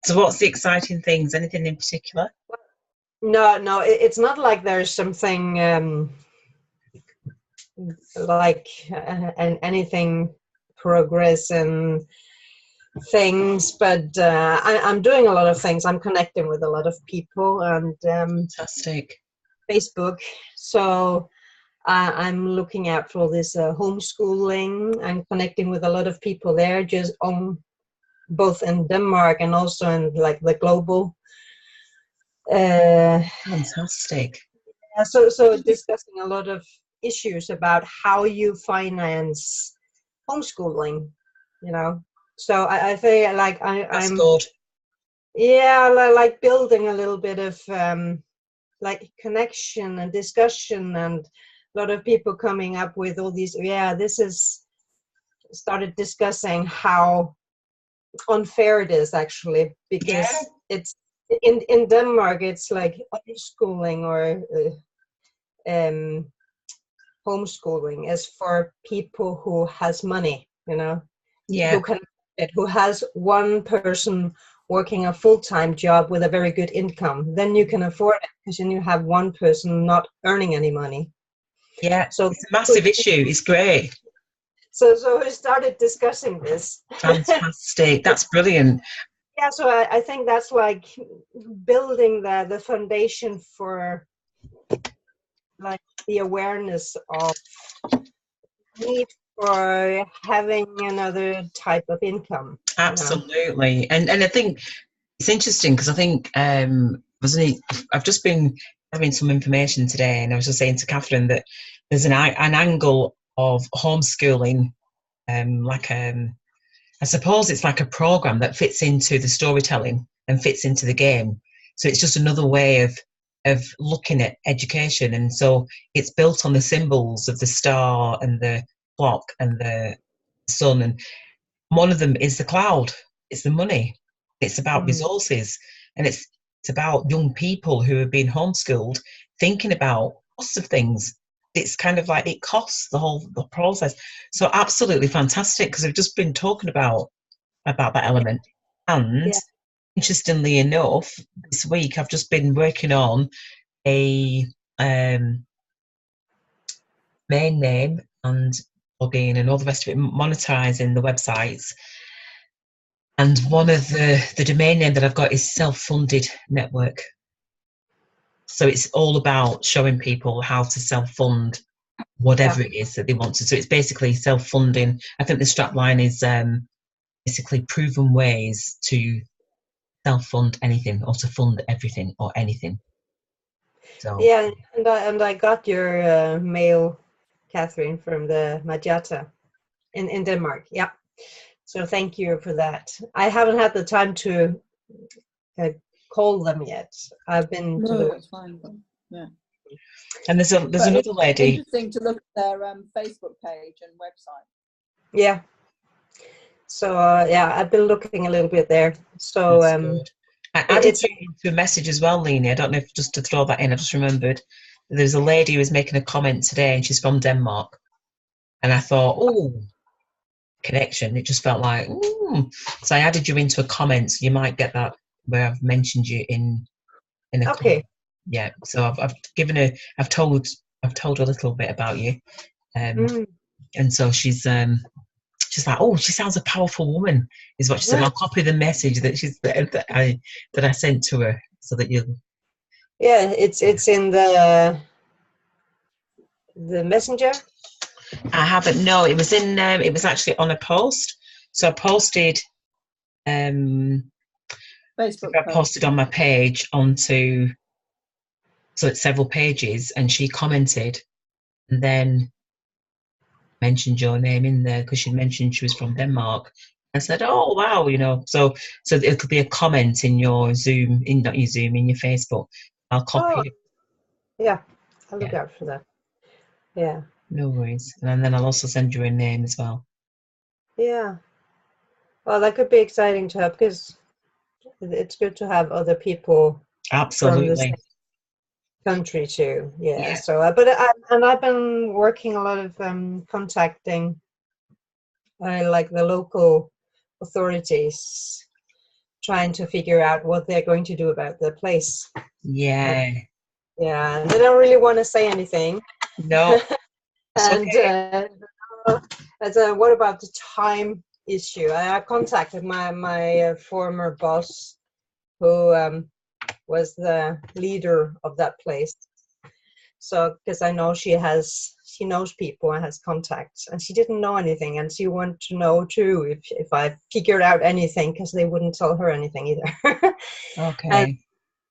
So what's the exciting things? Anything in particular? No, it's not like there's something like and anything progress and things, but I'm doing a lot of things. I'm connecting with a lot of people and Fantastic. Facebook. So I'm looking out for this homeschooling and connecting with a lot of people there, just on both in Denmark and also in like the global. Fantastic. So discussing a lot of issues about how you finance homeschooling, you know. So I feel like That's I'm good. yeah, like building a little bit of like connection and discussion, and a lot of people coming up with all these. Yeah, this is started discussing how unfair it is actually, because Yeah. it's in Denmark it's like unschooling or um homeschooling is for people who has money, you know, Yeah. who can, who has one person working a full-time job with a very good income. Then you can afford it because then you have one person not earning any money. Yeah. So It's a massive issue. It's great. so we started discussing this. Fantastic. That's brilliant. Yeah, so I think that's like building the foundation for like the awareness of need for having another type of income, you know. Absolutely. And I think it's interesting because I think wasn't it, I've just been having some information today, and I was just saying to Catherine that there's an angle of homeschooling, like I suppose it's like a program that fits into the storytelling and fits into the game. So it's just another way of looking at education, and so it's built on the symbols of the star and the clock and the sun, and one of them is the cloud. It's the money. It's about resources, and it's about young people who have been homeschooled thinking about costs of things. It's kind of like it costs the process. So absolutely fantastic, because I've just been talking about that Yeah, element. And yeah. interestingly enough, this week I've just been working on a main name and blogging and all the rest of it, monetizing the websites. And one of the domain name that I've got is Self-Funded Network. So it's all about showing people how to self-fund whatever it is that they want to. So it's basically self-funding. I think the strap line is basically proven ways to self-fund anything or to fund everything or anything. So Yeah, and I got your mail, Catherine, from the Majata in Denmark. Yeah. So thank you for that. I haven't had the time to uh, call them yet. I've been to No, the that's fine. Yeah. and there's But another it's lady. interesting to look at their Facebook page and website. yeah. So yeah, I've been looking a little bit there. So That's good. I added it's you into a message as well, Lena. I don't know if just to throw that in, I just remembered there's a lady who was making a comment today, and she's from Denmark. And I thought, oh, connection. It just felt like, so I added you into a comment. So you might get that where I've mentioned you in a okay. comment. Yeah. So I've given her, I've told her a little bit about you, and so she's like, oh, she sounds a powerful woman, is what she said. I'll copy the message that I sent to her so that you. Yeah, it's in the messenger. I haven't. No, it was in. It was actually on a post. So I posted. Facebook I posted on my page onto. So it's several pages, and she commented, and then mentioned your name in there because she mentioned she was from Denmark. I said, "Oh wow, you know." So it could be a comment in your Zoom, in not your Zoom, in your Facebook. I'll copy it. Yeah, I'll look Yeah, out for that. Yeah. no worries. And then I'll also send you a name as well. Yeah. Well, that could be exciting to have, because it's good to have other people from the same Absolutely. country too. Yeah. Yeah. So, I've been working a lot of contacting like the local authorities trying to figure out what they're going to do about the place. Yeah. Yeah, and they don't really want to say anything. No. It's And okay. what about the time issue? I contacted my former boss, who was the leader of that place. So, because I know she knows people and has contacts, and she didn't know anything, and she wanted to know too if I figured out anything, because they wouldn't tell her anything either. Okay. And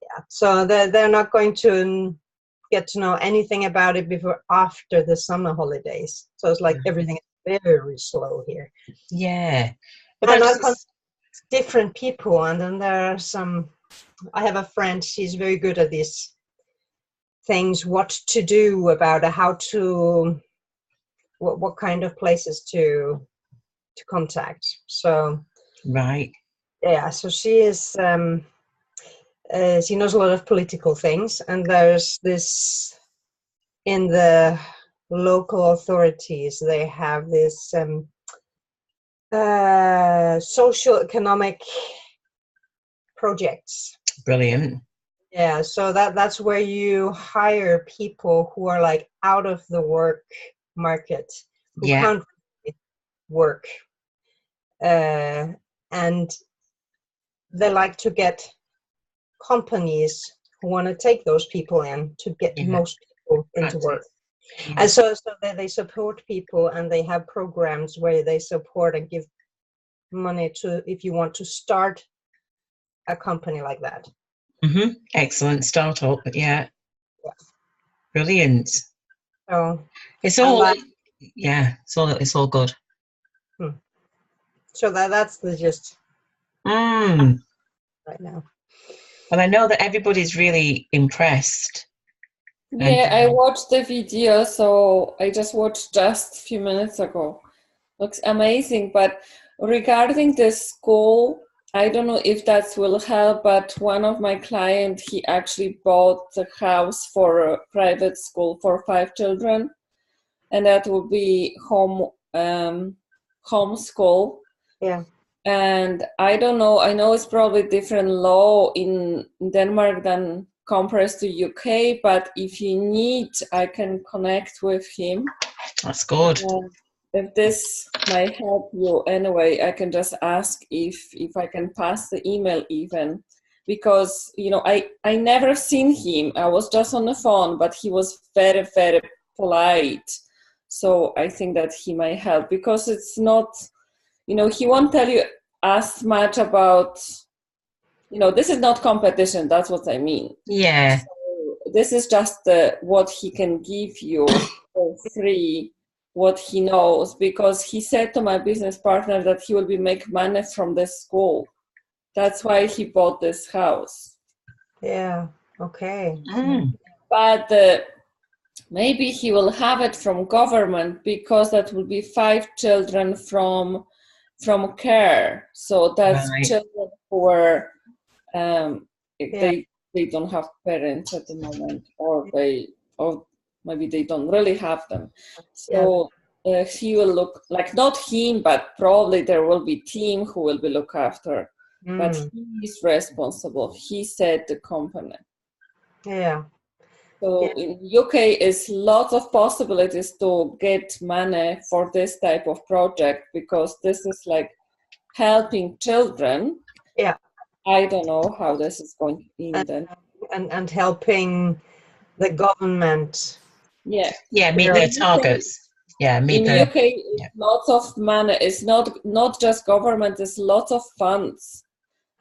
yeah, so they're not going to get to know anything about it before after the summer holidays. So it's like everything is very slow here. Yeah. But And I that's contact different people, and then there are some. I have a friend. She's very good at these things, what to do about it, how to, what kind of places to contact. So right. yeah, so she is she knows a lot of political things, and there's this in the local authorities, they have this social economic projects. Brilliant. Yeah, so that's where you hire people who are like out of the work market, who Yeah. can't really work, and they like to get companies who want to take those people in to get Yeah. most people into Practice. work. Yeah. And so they support people, and they have programs where they support and give money to, if you want to start a company like that. Mm-hmm. Excellent startup. Yeah. Brilliant. So It's all like, it's all good. so that's the gist Mm. right now. And I know that everybody's really impressed. Yeah, I watched the video, so I just watched just a few minutes ago. Looks amazing, but regarding the school, I don't know if that will help, but one of my clients, he actually bought the house for a private school for 5 children, and that will be homeschool. Yeah. And I don't know, I know it's probably different law in Denmark than compared to UK, but if you need, I can connect with him. That's good. If this might help you anyway, I can just ask if I can pass the email even, because I never seen him. I was just on the phone, but he was very, very polite. So I think that he might help, because it's not, he won't tell you as much about, this is not competition. That's what I mean. Yeah. So this is just what he can give you for free, what he knows, because he said to my business partner that he will be make money from this school. That's why he bought this house. Yeah. Okay. Mm. But maybe he will have it from government, because that will be 5 children from care. So that's Right. children who are they don't have parents at the moment, or maybe they don't really have them. So he will look like, not him, but probably there will be team who will be look after. But he is responsible. He said the company. Yeah. So in UK is lots of possibilities to get money for this type of project, because this is like helping children. Yeah. I don't know how this is going to be then. And helping the government. Yeah. Yeah, meet their targets. Yeah, meet in UK, lots of money. It's not just government. It's lots of funds,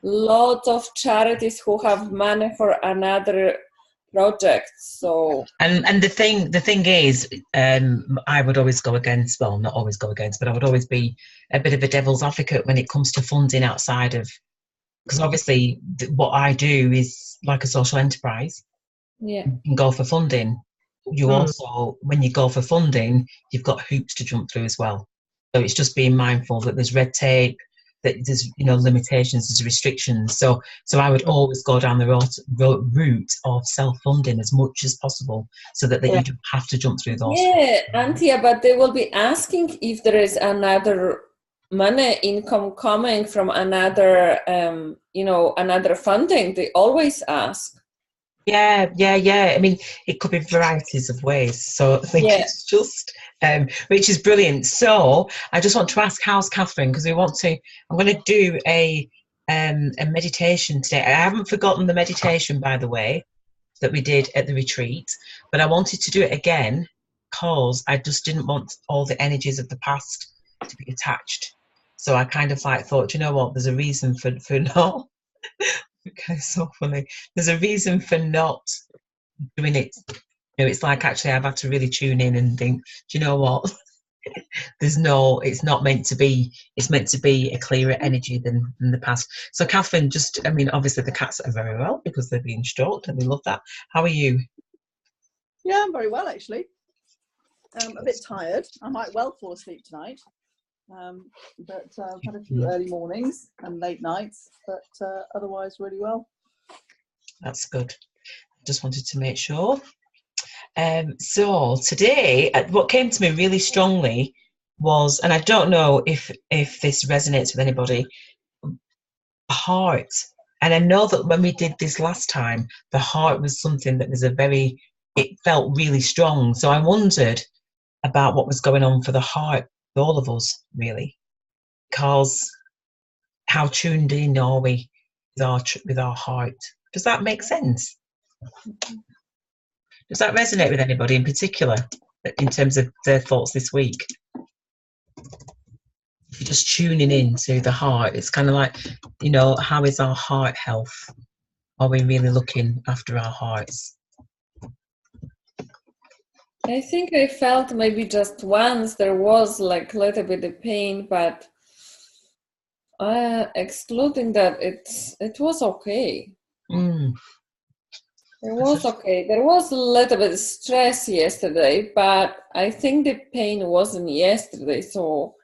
lots of charities who have money for another project. So and the thing is, I would always go against. Well, not always go against, but I would always be a bit of a devil's advocate when it comes to funding outside of, because obviously what I do is like a social enterprise. Yeah. You can go for funding. You also, when you go for funding, you've got hoops to jump through as well. So it's just being mindful that there's red tape, that there's limitations, there's restrictions. So I would always go down the route of self-funding as much as possible, so that you don't have to jump through those. Yeah, Antia, but they will be asking if there is another money income coming from another, another funding. They always ask. Yeah. I mean, it could be varieties of ways. So I think Yeah. it's just, which is brilliant. So I just want to ask, how's Catherine? Because I'm going to do a meditation today. I haven't forgotten the meditation, by the way, that we did at the retreat, but I wanted to do it again because I just didn't want all the energies of the past to be attached. So I kind of like thought, you know what, there's a reason for not. Okay, so funny. There's a reason for not doing it. It's like actually I've had to really tune in and think, do you know what? It's not meant to be. It's meant to be a clearer energy than the past. So Catherine, I mean, obviously the cats are very well because they're being stroked and they love that. How are you? Yeah, I'm very well actually. A bit tired. I might well fall asleep tonight. But I've had a few early mornings and late nights, but otherwise really well. That's good. Just wanted to make sure. So today, what came to me really strongly was, and I don't know if this resonates with anybody, heart. And I know that when we did this last time, the heart was something that was it felt really strong. So I wondered about what was going on for the heart, for all of us, really, because how tuned in are we with our heart? Does that make sense? Does that resonate with anybody in particular in terms of their thoughts this week? You're just tuning in to the heart. It's kind of like, how is our heart health? Are we really looking after our hearts? I think I felt maybe just once there was like a little bit of pain, but excluding that, it was okay. It was okay. There was a little bit of stress yesterday, but I think the pain wasn't yesterday. So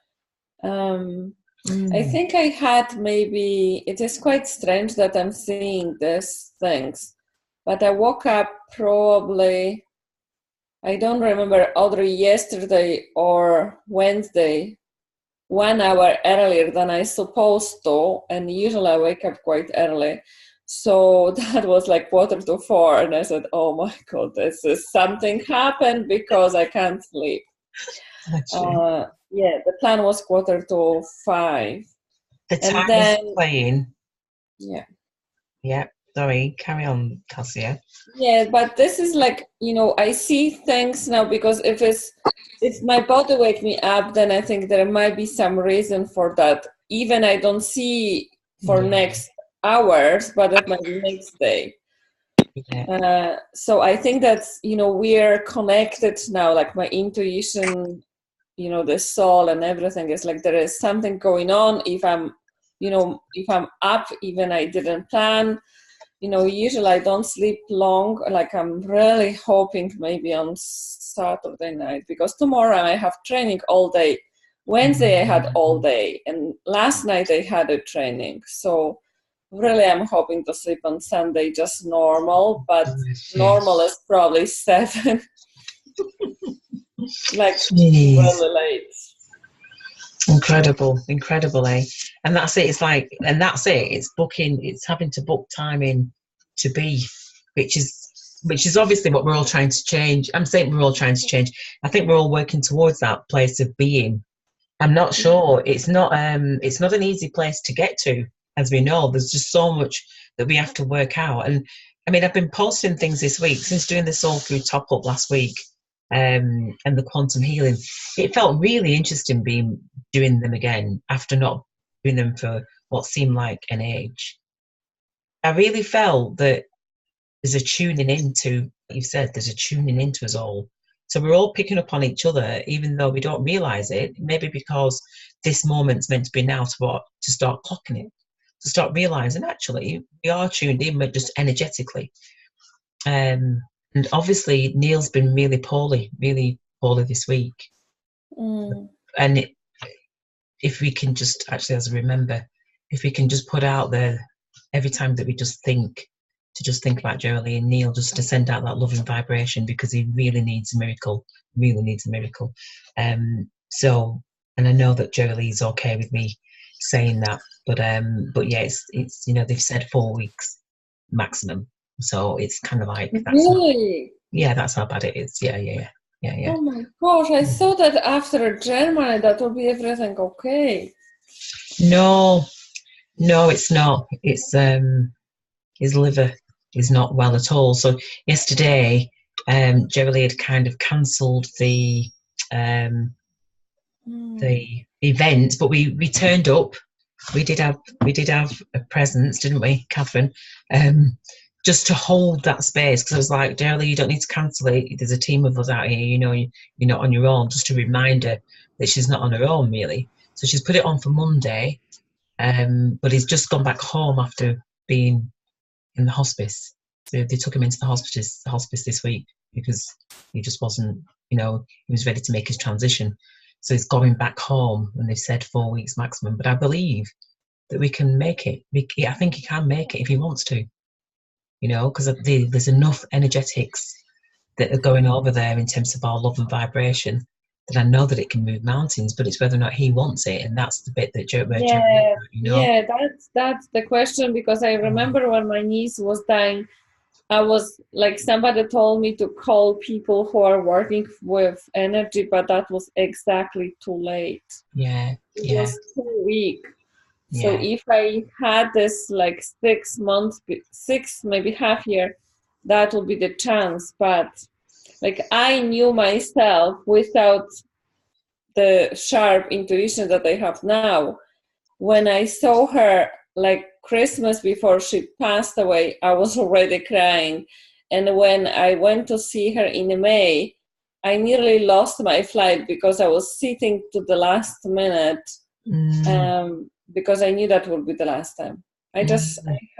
I think I had maybe, it is quite strange that I'm seeing these things, but I woke up probably, I don't remember, either yesterday or Wednesday, 1 hour earlier than I supposed to, and usually I wake up quite early. So that was like 3:45, and I said, oh my God, something happened because I can't sleep. Yeah, the plan was 4:45. The time is playing. Yeah. Yeah, sorry, carry on, Cassia. Yeah, but this is like, I see things now because if my body wake me up, then I think there might be some reason for that. Even I don't see for next hours, but that might be next day. Yeah. So I think that, we are connected now, like my intuition, the soul and everything is like there is something going on. If I'm up, even I didn't plan, usually I don't sleep long. Like I'm really hoping maybe on Saturday night, because tomorrow I have training all day. Wednesday I had all day, and last night I had a training. So really I'm hoping to sleep on Sunday just normal, but normal is probably 7. Like really late. Incredible, eh? And that's it. It's booking. It's having to book time in to be, which is obviously what we're all trying to change. I'm saying we're all trying to change. I think we're all working towards that place of being. I'm not sure. It's not an easy place to get to, as we know. There's just so much that we have to work out. And I mean, I've been posting things this week since doing the Soul Food Top Up last week. And the quantum healing, it felt really interesting doing them again after not doing them for what seemed like an age. I really felt that there's a tuning into, like you said, there's a tuning into us all. So we're all picking up on each other, even though we don't realise it, maybe because this moment's meant to be now to start clocking it, to start realising actually we are tuned in, but just energetically. And obviously, Neil's been really poorly this week. And if we can just, actually, as I remember, if we can just put out there every time that we just think about Geraldine and Neil, just to send out that loving vibration, because he really needs a miracle, So And I know that Jolee's okay with me saying that, but yeah, it's they've said 4 weeks maximum, so it's kind of like Really? that's how bad it is. Yeah. Oh my gosh! I thought that after Germany that will be everything okay. No, it's not. It's his liver is not well at all. So yesterday, Jolie had kind of cancelled the event, but we turned up. We did have a presence, didn't we, Catherine? Just to hold that space, because I was like, Jolie, you don't need to cancel it. There's a team of us out here. You're not on your own. Just a reminder that she's not on her own, really. So she's put it on for Monday, but he's just gone back home after being in the hospice. So they took him into the hospice this week because he just wasn't, he was ready to make his transition. So he's going back home, and they've said 4 weeks maximum. But I believe that we can make it. I think he can make it if he wants to, because there's enough energetics that are going over there in terms of our love and vibration that I know that it can move mountains, but it's whether or not he wants it, and that's the bit that Yeah, that's the question, because I remember when my niece was dying, I was like, somebody told me to call people who are working with energy, but that was exactly too late. It was too weak. So if I had this like 6 months, 6, maybe half year, that would be the chance. But like, I knew myself without the sharp intuition that I have now. When I saw her like Christmas before she passed away, I was already crying. And when I went to see her in May, I nearly lost my flight because I was sitting to the last minute, because I knew that would be the last time. I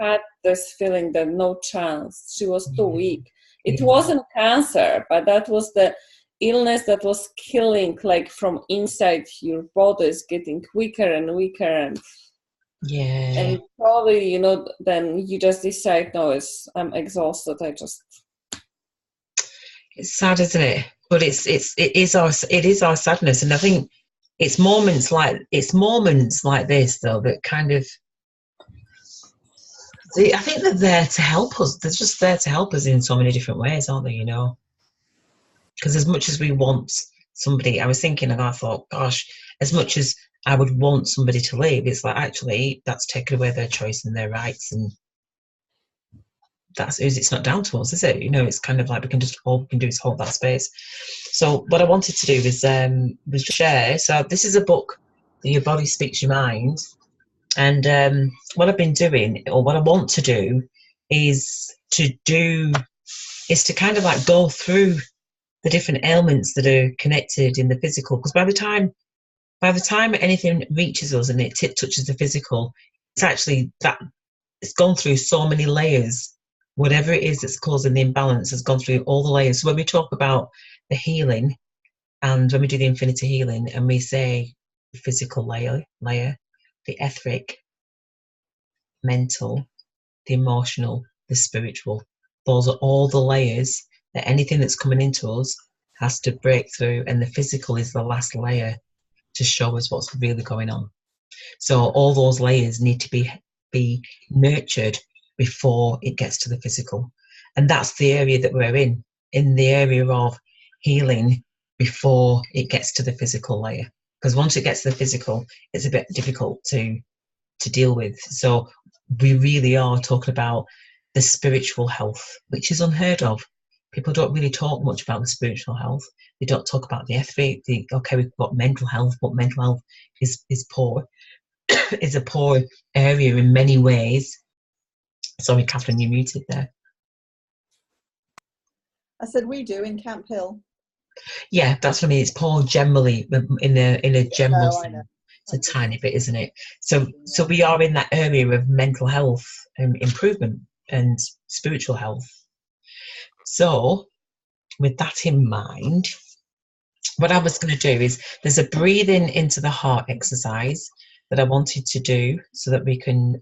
had this feeling that no chance. She was too weak. It wasn't cancer, but that was the illness that was killing, like from inside your body, is getting weaker and weaker, and probably then you just decide, no, I'm exhausted. It's sad, isn't it? But it is our sadness, and I think it's moments like this though that kind of, I think they're there to help us. They're just there to help us in so many different ways, aren't they? Because as much as we want somebody, I was thinking, and I thought, gosh, as much as I would want somebody to leave, it's like, actually, that's taken away their choice and their rights, and it's not down to us, is it? It's kind of like all we can do is hold that space. So what I wanted to do was share. So this is a book, Your Body Speaks Your Mind, and what I've been doing, or what I want to do, is to kind of like go through the different ailments that are connected in the physical, because by the time anything reaches us and it touches the physical, it's actually that it's gone through so many layers. Whatever it is that's causing the imbalance has gone through all the layers. So when we talk about the healing, and when we do the infinity healing, and we say the physical layer, the etheric, mental, the emotional, the spiritual, those are all the layers that anything that's coming into us has to break through, and the physical is the last layer to show us what's really going on. So all those layers need to be nurtured before it gets to the physical, and that's the area that we're in the area of healing before it gets to the physical layer, because once it gets to the physical, it's a bit difficult to deal with. So we really are talking about the spiritual health, which is unheard of. People don't really talk much about the spiritual health. They don't talk about the etheric. Okay, we've got mental health, but mental health is poor. Is a poor area in many ways. Sorry, Catherine, you muted there. I said we do in Camp Hill. Yeah, that's what I mean. It's poor generally in a general sense. It's a tiny bit, isn't it? So we are in that area of mental health and improvement and spiritual health. So with that in mind, what I was going to do is, there's a breathing into the heart exercise that I wanted to do so that we can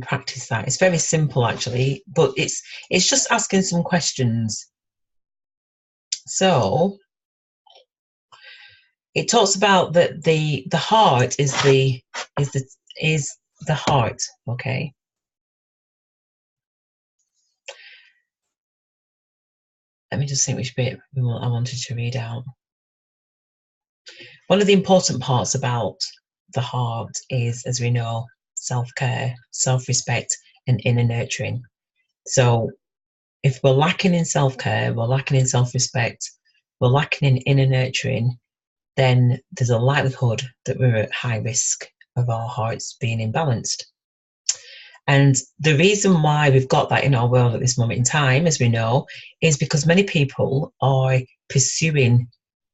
practice that. It's very simple actually, but it's just asking some questions. So it talks about that the heart is the heart. Okay. Let me just think which bit I wanted to read out. One of the important parts about the heart is, as we know, self-care, self-respect, and inner nurturing. So if we're lacking in self-care, we're lacking in self-respect, we're lacking in inner nurturing, then there's a likelihood that we're at high risk of our hearts being imbalanced. And the reason why we've got that in our world at this moment in time, as we know, is because many people are pursuing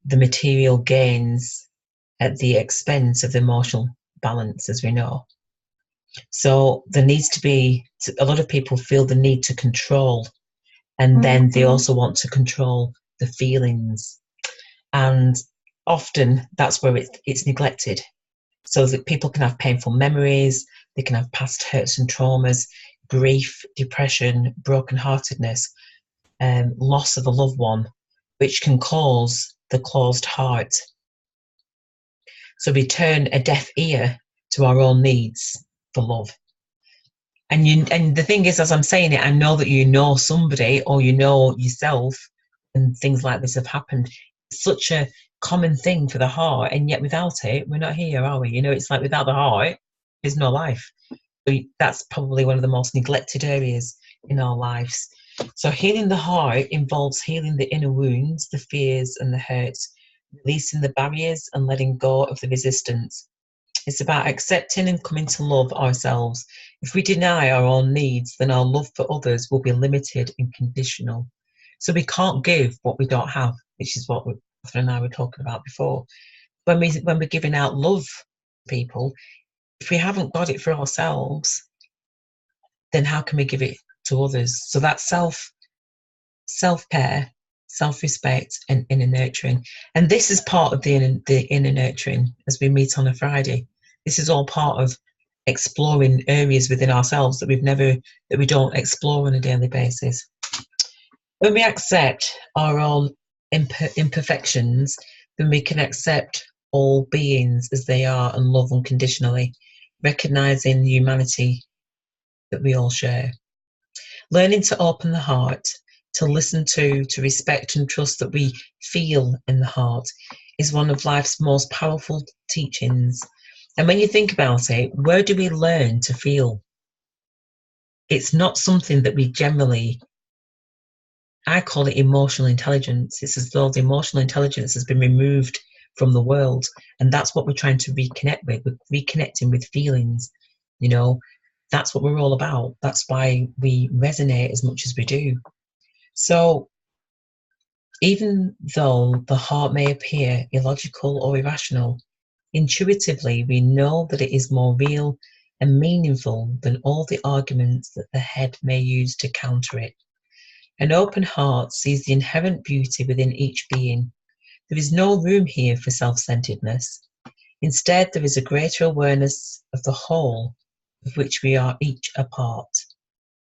the material gains at the expense of the emotional balance, as we know. So there needs to be, a lot of people feel the need to control, and then they also want to control the feelings. And often that's where it's neglected. So that people can have painful memories, they can have past hurts and traumas, grief, depression, brokenheartedness, loss of a loved one, which can cause the closed heart. So we turn a deaf ear to our own needs for love. And the thing is, as I'm saying it, I know that you know somebody or you know yourself, and things like this have happened. It's such a common thing for the heart, and yet without it, we're not here, are we? You know, it's like without the heart, there's no life. So that's probably one of the most neglected areas in our lives. So healing the heart involves healing the inner wounds, the fears and the hurts, releasing the barriers and letting go of the resistance. It's about accepting and coming to love ourselves. If we deny our own needs, then our love for others will be limited and conditional. So we can't give what we don't have, which is what Catherine and I were talking about before. When we're giving out love to people, if we haven't got it for ourselves, then how can we give it to others? So that's self-care, self-respect, and inner nurturing. And this is part of the inner nurturing as we meet on a Friday. This is all part of exploring areas within ourselves that we don't explore on a daily basis. When we accept our own imperfections, then we can accept all beings as they are and love unconditionally, recognizing the humanity that we all share. Learning to open the heart, to listen to respect and trust that we feel in the heart is one of life's most powerful teachings. And when you think about it, where do we learn to feel? It's not something that we generally, I call it emotional intelligence. It's as though the emotional intelligence has been removed from the world. And that's what we're trying to reconnect with. We're reconnecting with feelings. You know, that's what we're all about. That's why we resonate as much as we do. So even though the heart may appear illogical or irrational, intuitively we know that it is more real and meaningful than all the arguments that the head may use to counter it. An open heart sees the inherent beauty within each being. There is no room here for self-centeredness. Instead, there is a greater awareness of the whole of which we are each a part.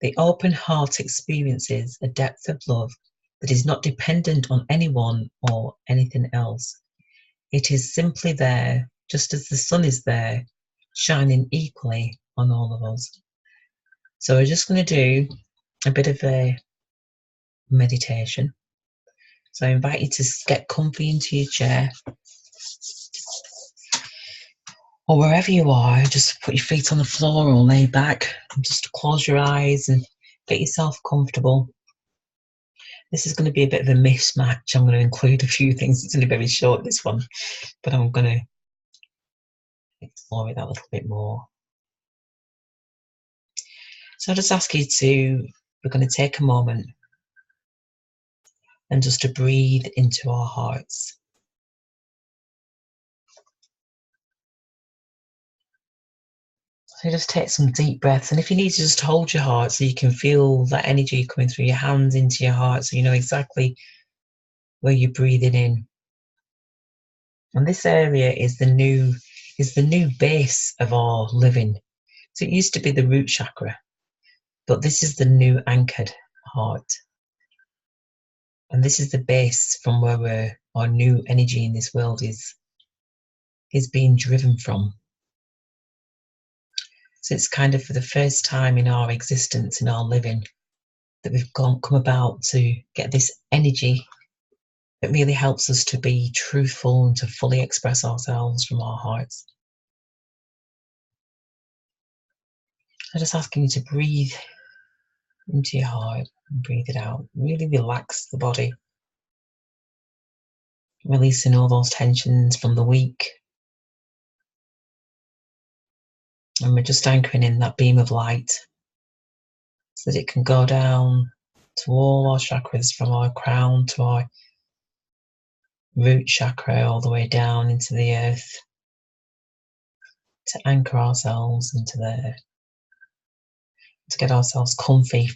The open heart experiences a depth of love that is not dependent on anyone or anything else. It is simply there, just as the sun is there, shining equally on all of us. So we're just going to do a bit of a meditation. So I invite you to get comfy into your chair, or wherever you are. Just put your feet on the floor or lay back and just close your eyes and get yourself comfortable. This is going to be a bit of a mismatch. I'm going to include a few things. It's only very short, this one, but I'm going to explore it a little bit more. So I'll just ask you we're going to take a moment and just to breathe into our hearts. So just take some deep breaths, and if you need to, just hold your heart so you can feel that energy coming through your hands into your heart, so you know exactly where you're breathing in. And this area is the new base of our living. So it used to be the root chakra, but this is the new anchored heart. And this is the base from where our new energy in this world is is being driven from. So it's kind of for the first time in our existence, in our living, that we've come about to get this energy that really helps us to be truthful and to fully express ourselves from our hearts. I'm just asking you to breathe into your heart and breathe it out. Really relax the body, releasing all those tensions from the week. And we're just anchoring in that beam of light so that it can go down to all our chakras, from our crown to our root chakra, all the way down into the earth, to anchor ourselves into there, to get ourselves comfy.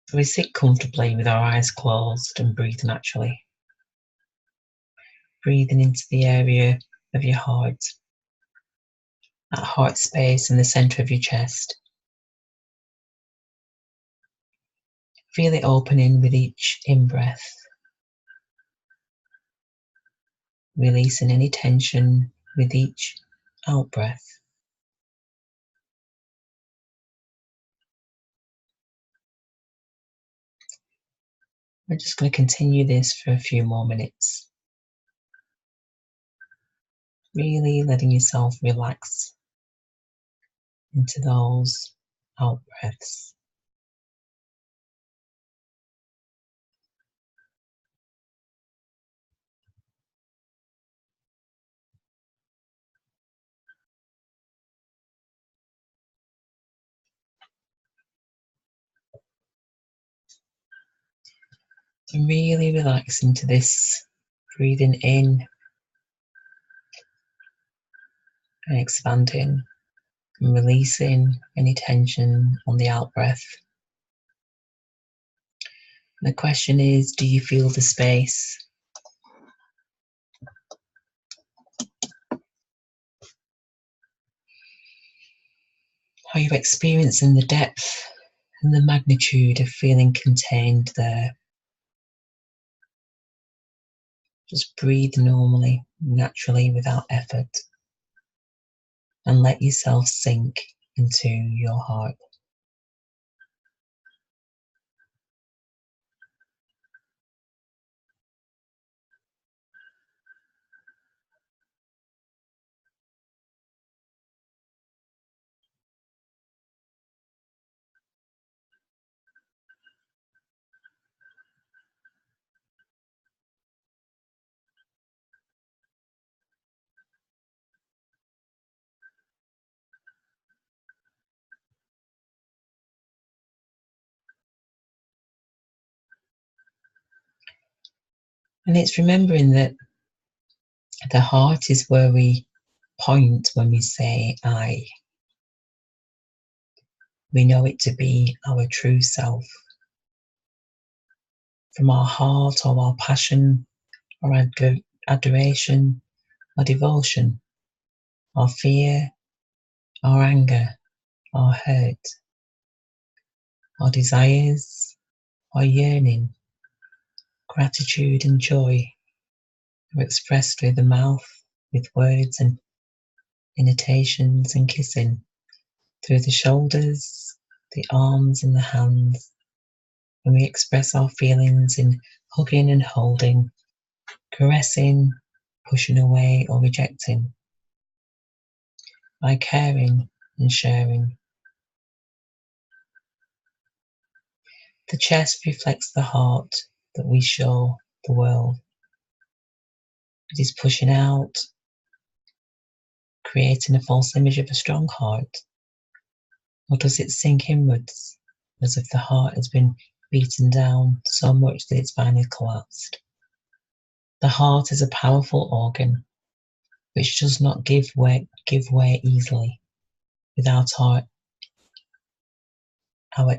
So we sit comfortably with our eyes closed and breathe naturally. Breathing into the area of your heart, that heart space in the center of your chest. Feel it opening with each in-breath, releasing any tension with each out-breath. We're just going to continue this for a few more minutes. Really letting yourself relax into those out-breaths. So really relax into this, breathing in and expanding and releasing any tension on the out-breath. The question is, do you feel the space? Are you experiencing the depth and the magnitude of feeling contained there? Just breathe normally, naturally, without effort, and let yourself sink into your heart. And it's remembering that the heart is where we point when we say I. We know it to be our true self. From our heart, or our passion, or adoration, or devotion, our fear, our anger, our hurt, our desires, our yearning, gratitude and joy are expressed through the mouth, with words and intonations and kissing, through the shoulders, the arms and the hands, when we express our feelings in hugging and holding, caressing, pushing away or rejecting, by caring and sharing. The chest reflects the heart that we show the world. It is pushing out, creating a false image of a strong heart. Or does it sink inwards, as if the heart has been beaten down so much that it's finally collapsed? The heart is a powerful organ which does not give way easily, without our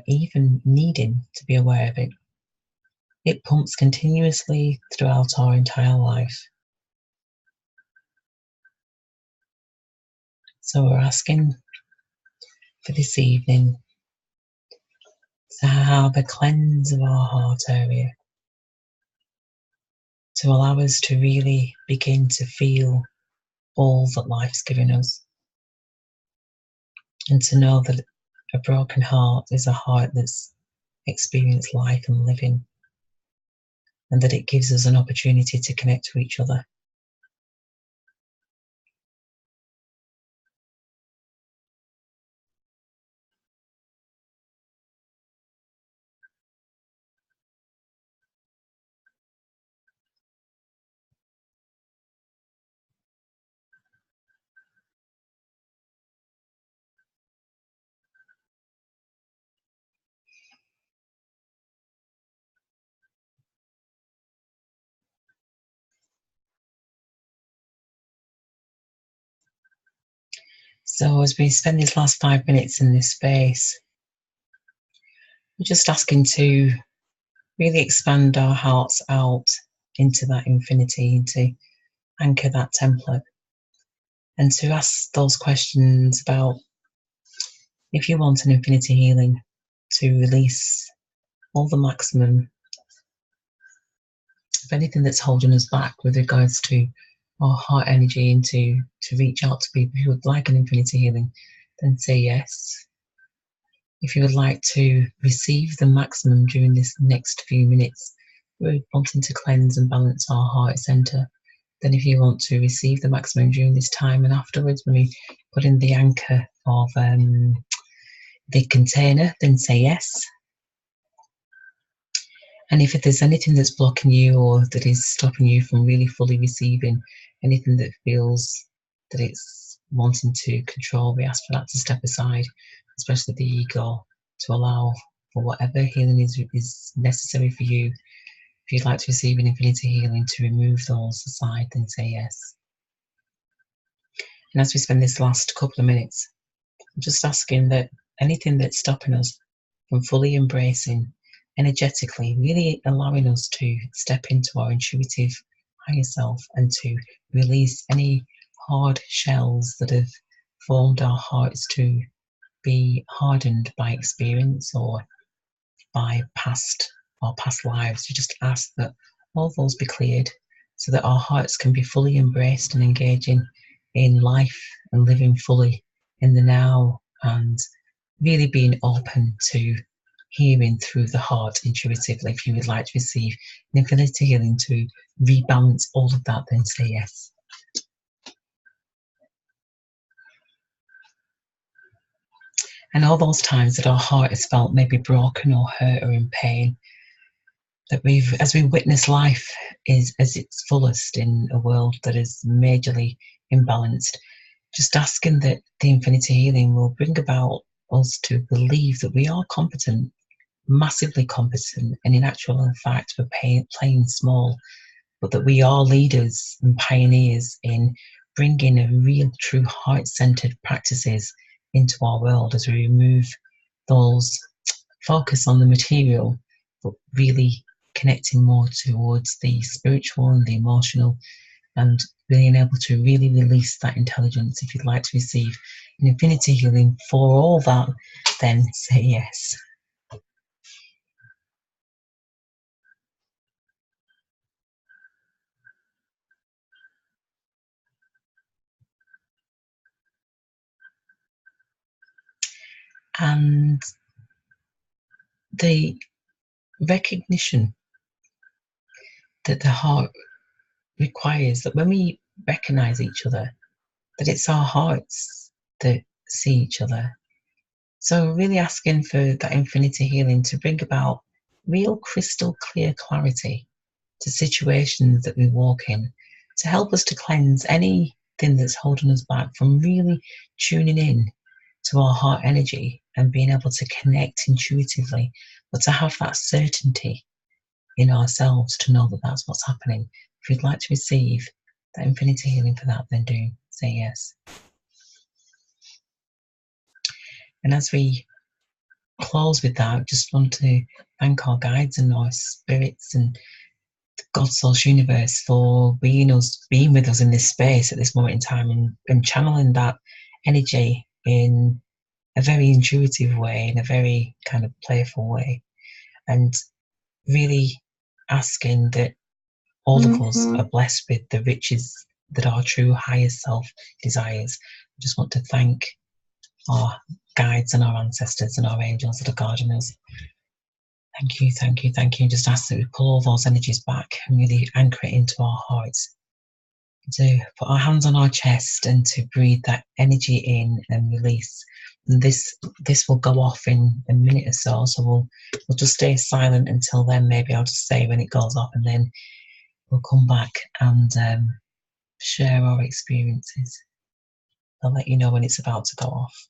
even needing to be aware of it. It pumps continuously throughout our entire life. So we're asking for this evening to have a cleanse of our heart area, to allow us to really begin to feel all that life's given us, and to know that a broken heart is a heart that's experienced life and living, and that it gives us an opportunity to connect to each other. So as we spend these last 5 minutes in this space, we're just asking to really expand our hearts out into that infinity, to anchor that template, and to ask those questions about, if you want an infinity healing, to release all the maximum of anything that's holding us back with regards to our heart energy, and to reach out to people who would like an infinity healing, then say yes. If you would like to receive the maximum during this next few minutes, we're wanting to cleanse and balance our heart center, then if you want to receive the maximum during this time and afterwards, when we put in the anchor of the container, then say yes. And if there's anything that's blocking you, or that is stopping you from really fully receiving anything that feels that it's wanting to control, we ask for that to step aside, especially the ego, to allow for whatever healing is necessary for you. If you'd like to receive an infinity healing, to remove those aside, then say yes. And as we spend this last couple of minutes, I'm just asking that anything that's stopping us from fully embracing energetically, really allowing us to step into our intuitive higher self, and to release any hard shells that have formed our hearts to be hardened by experience or by past lives. We just ask that all those be cleared, so that our hearts can be fully embraced and engaging in life and living fully in the now, and really being open to hearing through the heart intuitively. If you would like to receive an infinity healing to rebalance all of that, then say yes. And all those times that our heart has felt maybe broken or hurt or in pain, that as we witness life is as its fullest in a world that is majorly imbalanced, just asking that the infinity healing will bring about us to believe that we are competent, massively competent, and in actual fact we're playing small, but that we are leaders and pioneers in bringing a real true heart-centered practices into our world, as we remove those focus on the material, but really connecting more towards the spiritual and the emotional, and being able to really release that intelligence. If you'd like to receive an infinity healing for all that, then say yes. And the recognition that the heart requires, that when we recognize each other, that it's our hearts that see each other. So really asking for that infinity healing to bring about real crystal clear clarity to situations that we walk in, to help us to cleanse anything that's holding us back from really tuning in to our heart energy and being able to connect intuitively, but to have that certainty in ourselves to know that that's what's happening. If you'd like to receive that infinity healing for that, then do say yes. And as we close with that, just want to thank our guides and our spirits and God, Source, Universe for being with us in this space at this moment in time, and channeling that energy in a very intuitive way, in a very kind of playful way, and really asking that all of us are blessed with the riches that our true highest self desires. I just want to thank our guides and our ancestors and our angels that are guarding us. Thank you, thank you, thank you. Just ask that we pull all those energies back and really anchor it into our hearts. To put our hands on our chest and to breathe that energy in and release. And this will go off in a minute or so. So we'll just stay silent until then. Maybe I'll just say when it goes off, and then we'll come back and share our experiences. I'll let you know when it's about to go off.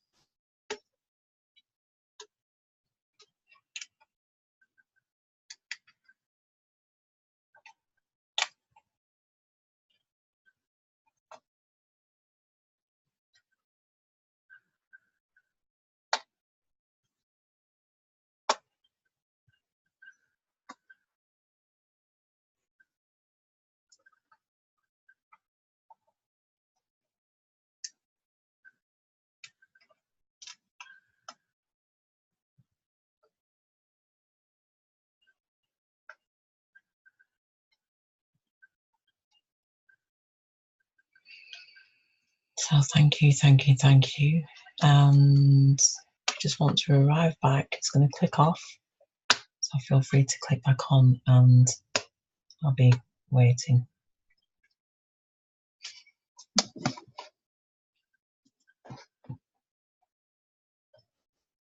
So thank you, thank you, thank you. And just want to arrive back. It's going to click off. So feel free to click back on, and I'll be waiting.